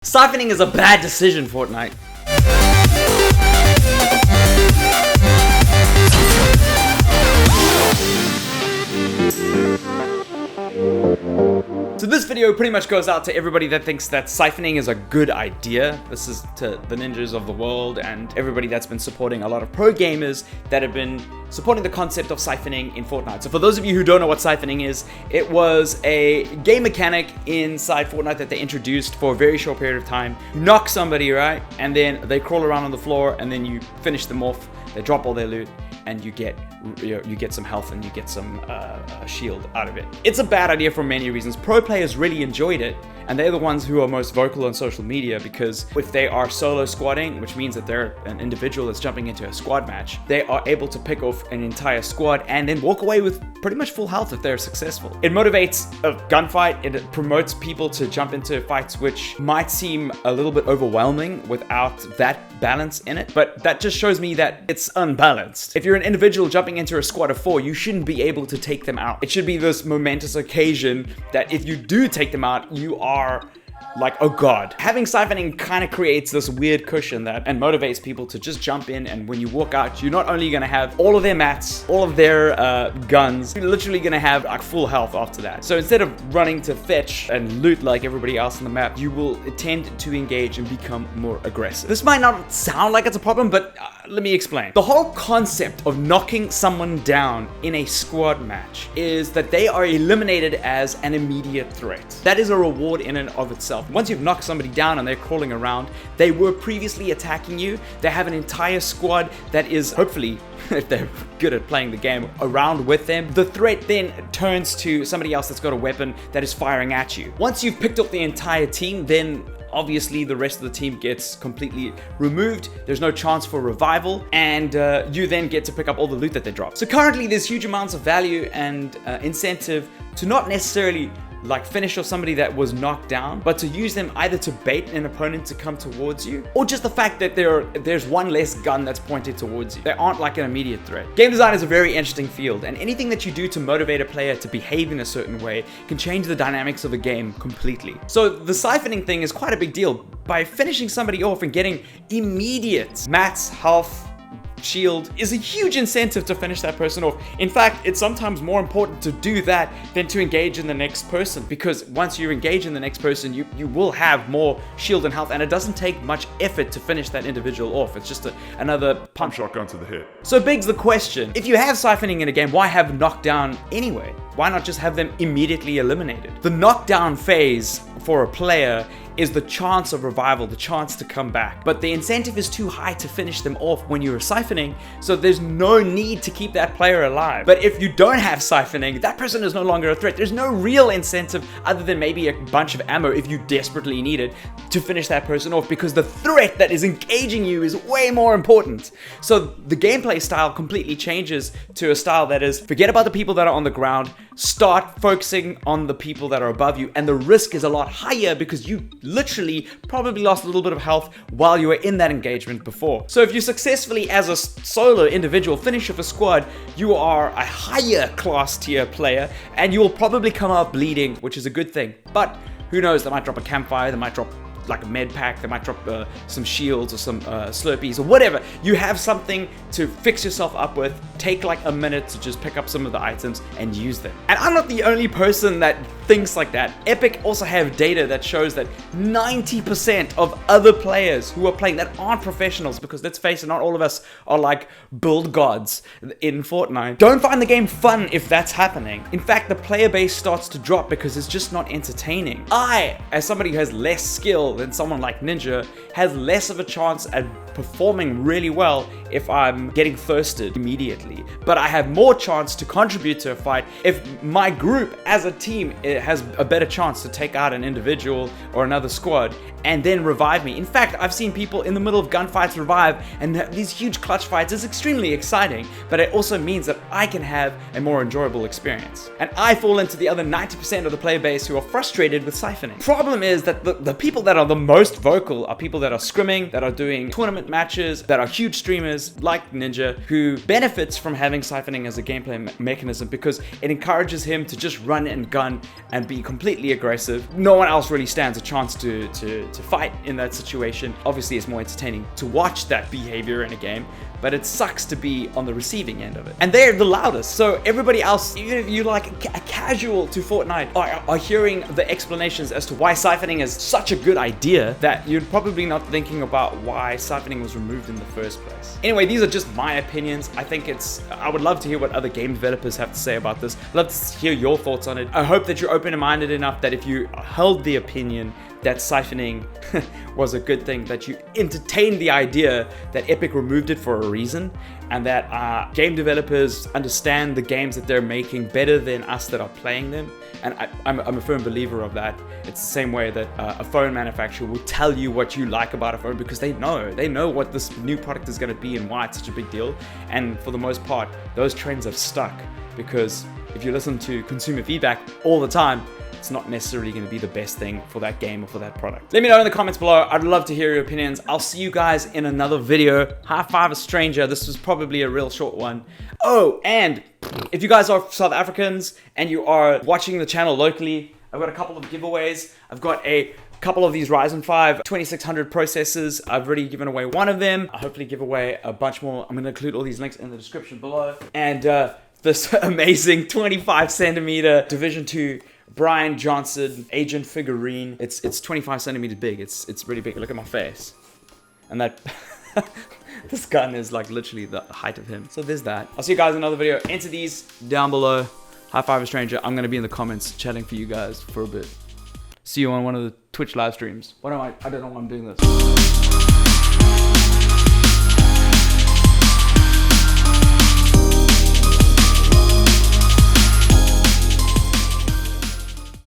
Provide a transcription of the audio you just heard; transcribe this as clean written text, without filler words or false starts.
Siphoning is a bad decision, Fortnite. So this video pretty much goes out to everybody that thinks that siphoning is a good idea. This is to the ninjas of the world and everybody that's been supporting a lot of pro gamers that have been supporting the concept of siphoning in Fortnite. So for those of you who don't know what siphoning is, it was a game mechanic inside Fortnite that they introduced for a very short period of time. You knock somebody, right? And then they crawl around on the floor and then you finish them off. They drop all their loot and you get some health and you get some shield out of it. It's a bad idea for many reasons. Pro players really enjoyed it, and they're the ones who are most vocal on social media, because if they are solo squadding, which means that they're an individual that's jumping into a squad match, they are able to pick off an entire squad and then walk away with pretty much full health if they're successful. It motivates a gunfight, it promotes people to jump into fights which might seem a little bit overwhelming without that balance in it, but that just shows me that it's unbalanced. If you're an individual jumping into a squad of 4, you shouldn't be able to take them out. It should be this momentous occasion that if you do take them out, you are like, oh god. Having siphoning kind of creates this weird cushion that and motivates people to just jump in, and when you walk out, you're not only going to have all of their mats, all of their guns, you're literally going to have like full health after that. So instead of running to fetch and loot like everybody else on the map, you will tend to engage and become more aggressive. This might not sound like it's a problem, but let me explain. The whole concept of knocking someone down in a squad match is that they are eliminated as an immediate threat. That is a reward in and of itself. Once you've knocked somebody down and they're crawling around, they were previously attacking you. They have an entire squad that is, hopefully, if they're good at playing the game, around with them. The threat then turns to somebody else that's got a weapon that is firing at you. Once you've picked up the entire team, then obviously the rest of the team gets completely removed. There's no chance for revival, and you then get to pick up all the loot that they drop. So currently there's huge amounts of value and incentive to not necessarily like finish off somebody that was knocked down, but to use them either to bait an opponent to come towards you, or just the fact that there's one less gun that's pointed towards you. They aren't like an immediate threat. Game design is a very interesting field, and anything that you do to motivate a player to behave in a certain way can change the dynamics of a game completely. So the siphoning thing is quite a big deal. By finishing somebody off and getting immediate mats, health, shield is a huge incentive to finish that person off. In fact, it's sometimes more important to do that than to engage in the next person, because once you engage in the next person, you will have more shield and health, and it doesn't take much effort to finish that individual off. It's just another pump shotgun to the head. So begs the question, if you have siphoning in a game, why have knockdown anyway? Why not just have them immediately eliminated? The knockdown phase for a player is the chance of revival, the chance to come back. But the incentive is too high to finish them off when you're siphoning, so there's no need to keep that player alive. But if you don't have siphoning, that person is no longer a threat. There's no real incentive other than maybe a bunch of ammo if you desperately need it to finish that person off, because the threat that is engaging you is way more important. So the gameplay style completely changes to a style that is, forget about the people that are on the ground, start focusing on the people that are above you, and the risk is a lot higher because you literally probably lost a little bit of health while you were in that engagement before. So if you successfully, as a solo individual, finish off a squad, you are a higher class tier player, and you will probably come out bleeding, which is a good thing. But who knows, they might drop a campfire, they might drop like a med pack, they might drop some shields or some slurpees or whatever. You have something to fix yourself up with. Take like a minute to just pick up some of the items and use them. And I'm not the only person that thinks like that. Epic also have data that shows that 90% of other players who are playing that aren't professionals, because let's face it, not all of us are like build gods in Fortnite, don't find the game fun if that's happening. In fact, the player base starts to drop because it's just not entertaining. I, as somebody who has less skill than someone like Ninja, has less of a chance at performing really well if I'm getting thirsted immediately, but I have more chance to contribute to a fight if my group as a team has a better chance to take out an individual or another squad and then revive me. In fact, I've seen people in the middle of gunfights revive, and these huge clutch fights is extremely exciting, but it also means that I can have a more enjoyable experience. And I fall into the other 90% of the player base who are frustrated with siphoning. Problem is that the people that are the most vocal are people that are scrimming, that are doing tournament matches, that are huge streamers like Ninja, who benefits from having siphoning as a gameplay mechanism because it encourages him to just run and gun and be completely aggressive. No one else really stands a chance to fight in that situation. Obviously, it's more entertaining to watch that behavior in a game, but it sucks to be on the receiving end of it. And they're the loudest, so everybody else, even if you like a casual to Fortnite, are hearing the explanations as to why siphoning is such a good idea that you're probably not thinking about why siphoning was removed in the first place. Anyway, these are just my opinions. I would love to hear what other game developers have to say about this. I'd love to hear your thoughts on it. I hope that you're open-minded enough that if you held the opinion that siphoning was a good thing, that you entertained the idea that Epic removed it for a reason, and that game developers understand the games that they're making better than us that are playing them. And I'm a firm believer of that. It's the same way that a phone manufacturer will tell you what you like about a phone because they know what this new product is going to be and why it's such a big deal. And for the most part, those trends have stuck because if you listen to consumer feedback all the time, it's not necessarily going to be the best thing for that game or for that product. Let me know in the comments below. I'd love to hear your opinions. I'll see you guys in another video. High five a stranger. This was probably a real short one. Oh, and if you guys are South Africans and you are watching the channel locally, I've got a couple of giveaways. I've got a couple of these Ryzen 5 2600 processors. I've already given away one of them. I'll hopefully give away a bunch more. I'm going to include all these links in the description below. And this amazing 25 centimeter Division 2 Brian Johnson agent figurine. It's 25 centimeters big. It's really big. Look at my face. And that this gun is like literally the height of him. So there's that. I'll see you guys in another video. Enter these down below. High five a stranger. I'm gonna be in the comments chatting for you guys for a bit. See you on one of the Twitch live streams. I don't know why I'm doing this.